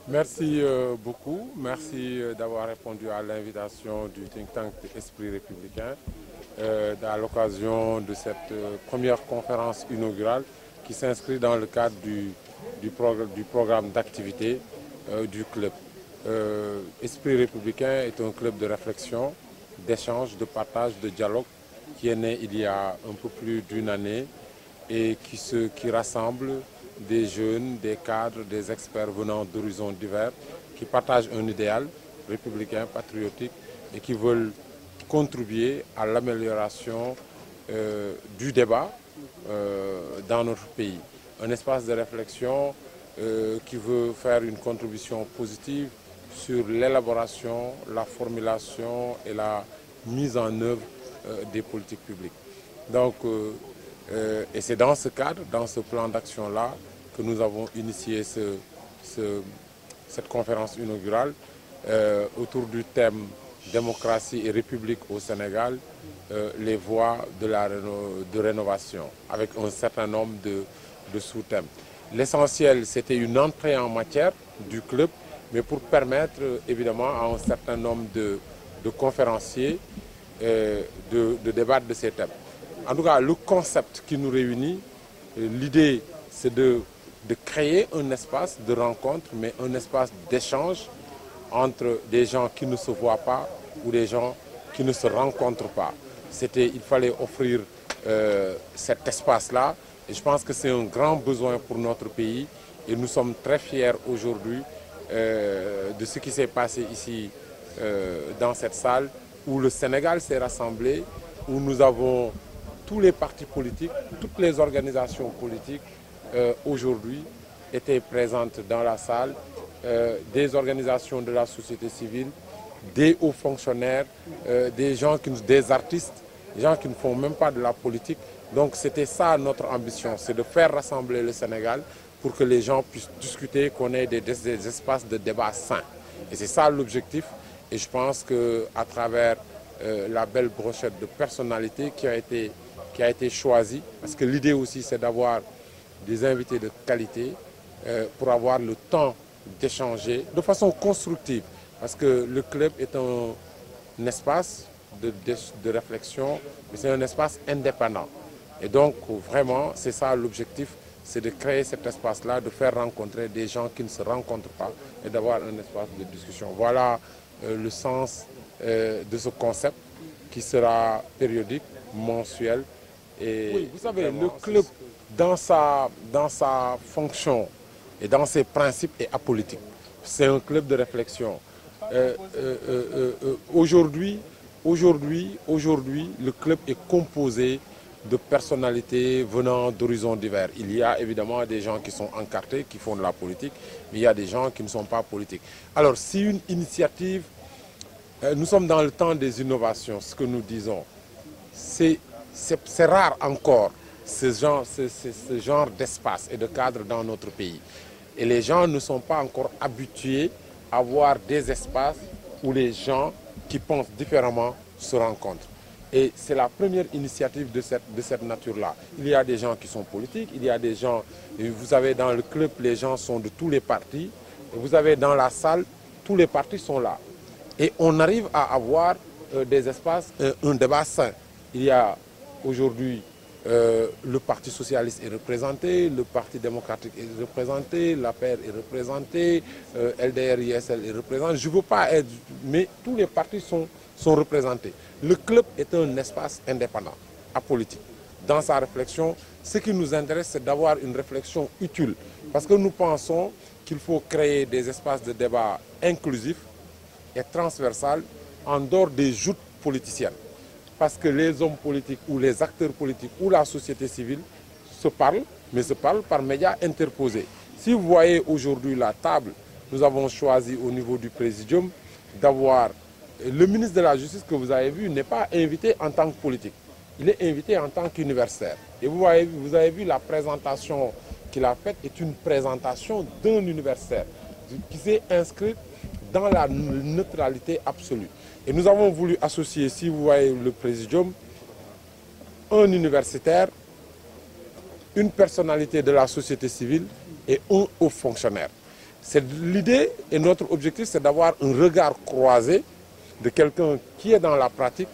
Merci beaucoup. Merci d'avoir répondu à l'invitation du think tank Esprit républicain à l'occasion de cette première conférence inaugurale qui s'inscrit dans le cadre du programme d'activité du club. Esprit républicain est un club de réflexion, d'échange, de partage, de dialogue qui est né il y a un peu plus d'une année et qui rassemble des jeunes, des cadres, des experts venant d'horizons divers qui partagent un idéal républicain, patriotique et qui veulent contribuer à l'amélioration du débat dans notre pays. Un espace de réflexion qui veut faire une contribution positive sur l'élaboration, la formulation et la mise en œuvre des politiques publiques. Donc, et c'est dans ce cadre, dans ce plan d'action-là, que nous avons initié cette conférence inaugurale autour du thème démocratie et république au Sénégal, les voies de rénovation, avec un certain nombre de sous-thèmes. L'essentiel, c'était une entrée en matière du club, mais pour permettre évidemment à un certain nombre de conférenciers de débattre de ces thèmes. En tout cas, le concept qui nous réunit, l'idée, c'est de créer un espace de rencontre, mais un espace d'échange entre des gens qui ne se voient pas ou des gens qui ne se rencontrent pas. Il fallait offrir cet espace-là, et je pense que c'est un grand besoin pour notre pays, et nous sommes très fiers aujourd'hui de ce qui s'est passé ici dans cette salle, où le Sénégal s'est rassemblé, où nous avons tous les partis politiques, toutes les organisations politiques aujourd'hui étaient présentes dans la salle, des organisations de la société civile, des hauts fonctionnaires, des artistes, des gens qui ne font même pas de la politique. Donc c'était ça notre ambition, c'est de faire rassembler le Sénégal pour que les gens puissent discuter, qu'on ait des espaces de débat sains. Et c'est ça l'objectif. Et je pense qu'à travers la belle brochette de personnalités qui a été choisie, parce que l'idée aussi c'est d'avoir des invités de qualité pour avoir le temps d'échanger de façon constructive. Parce que le club est un espace de réflexion, mais c'est un espace indépendant. Et donc vraiment c'est ça l'objectif, c'est de créer cet espace-là, de faire rencontrer des gens qui ne se rencontrent pas et d'avoir un espace de discussion. Voilà le sens de ce concept qui sera périodique, mensuel. Et oui, vous savez, le club, dans sa fonction et dans ses principes, est apolitique. C'est un club de réflexion. Aujourd'hui, le club est composé de personnalités venant d'horizons divers. Il y a évidemment des gens qui sont encartés, qui font de la politique, mais il y a des gens qui ne sont pas politiques. Alors, si une initiative, nous sommes dans le temps des innovations, ce que nous disons, c'est rare encore ce genre d'espace et de cadre dans notre pays. Et les gens ne sont pas encore habitués à voir des espaces où les gens qui pensent différemment se rencontrent. Et c'est la première initiative de cette nature-là. Il y a des gens qui sont politiques, il y a des gens, vous savez, dans le club, les gens sont de tous les partis. Vous avez dans la salle, tous les partis sont là. Et on arrive à avoir des espaces, un débat sain. Il y a aujourd'hui le Parti socialiste est représenté, le Parti démocratique est représenté, l'APR est représenté, LDR-ISL est représenté. Je ne veux pas être, mais tous les partis sont représentés. Le club est un espace indépendant, apolitique. Dans sa réflexion, ce qui nous intéresse, c'est d'avoir une réflexion utile. Parce que nous pensons qu'il faut créer des espaces de débat inclusifs et transversales en dehors des joutes politiciennes. Parce que les hommes politiques ou les acteurs politiques ou la société civile se parlent, mais se parlent par médias interposés. Si vous voyez aujourd'hui la table, nous avons choisi au niveau du Présidium d'avoir le ministre de la Justice que vous avez vu n'est pas invité en tant que politique. Il est invité en tant qu'universitaire. Et vous avez vu la présentation qu'il a faite est une présentation d'un universitaire qui s'est inscrit dans la neutralité absolue. Et nous avons voulu associer, si vous voyez le Présidium, un universitaire, une personnalité de la société civile et un haut fonctionnaire. L'idée et notre objectif, c'est d'avoir un regard croisé de quelqu'un qui est dans la pratique,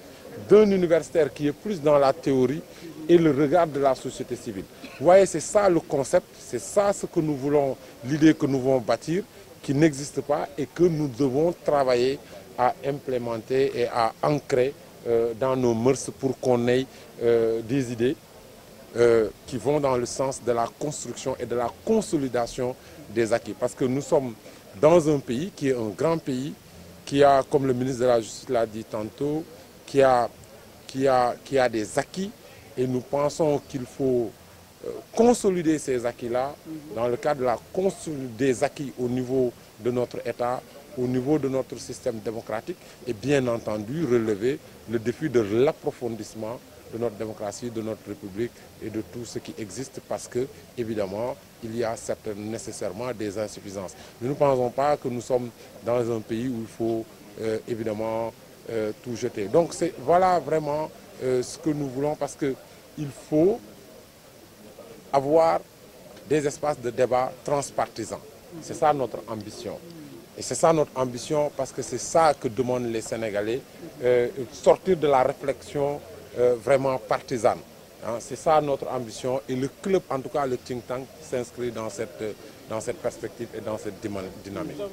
d'un universitaire qui est plus dans la théorie et le regard de la société civile. Vous voyez, c'est ça le concept, c'est ça ce que nous voulons, l'idée que nous voulons bâtir, qui n'existe pas et que nous devons travailler à implémenter et à ancrer dans nos mœurs pour qu'on ait des idées qui vont dans le sens de la construction et de la consolidation des acquis. Parce que nous sommes dans un pays qui est un grand pays, qui a, comme le ministre de la Justice l'a dit tantôt, qui a des acquis, et nous pensons qu'il faut consolider ces acquis-là dans le cadre de des acquis au niveau de notre État, au niveau de notre système démocratique, et bien entendu relever le défi de l'approfondissement de notre démocratie, de notre République et de tout ce qui existe, parce que, évidemment, il y a nécessairement des insuffisances. Nous ne pensons pas que nous sommes dans un pays où il faut évidemment tout jeter. Donc voilà vraiment ce que nous voulons, parce qu'il faut avoir des espaces de débat transpartisans. C'est ça notre ambition. Et c'est ça notre ambition, parce que c'est ça que demandent les Sénégalais, sortir de la réflexion vraiment partisane. Hein, c'est ça notre ambition, et le club, en tout cas le think tank, s'inscrit dans cette perspective et dans cette dynamique.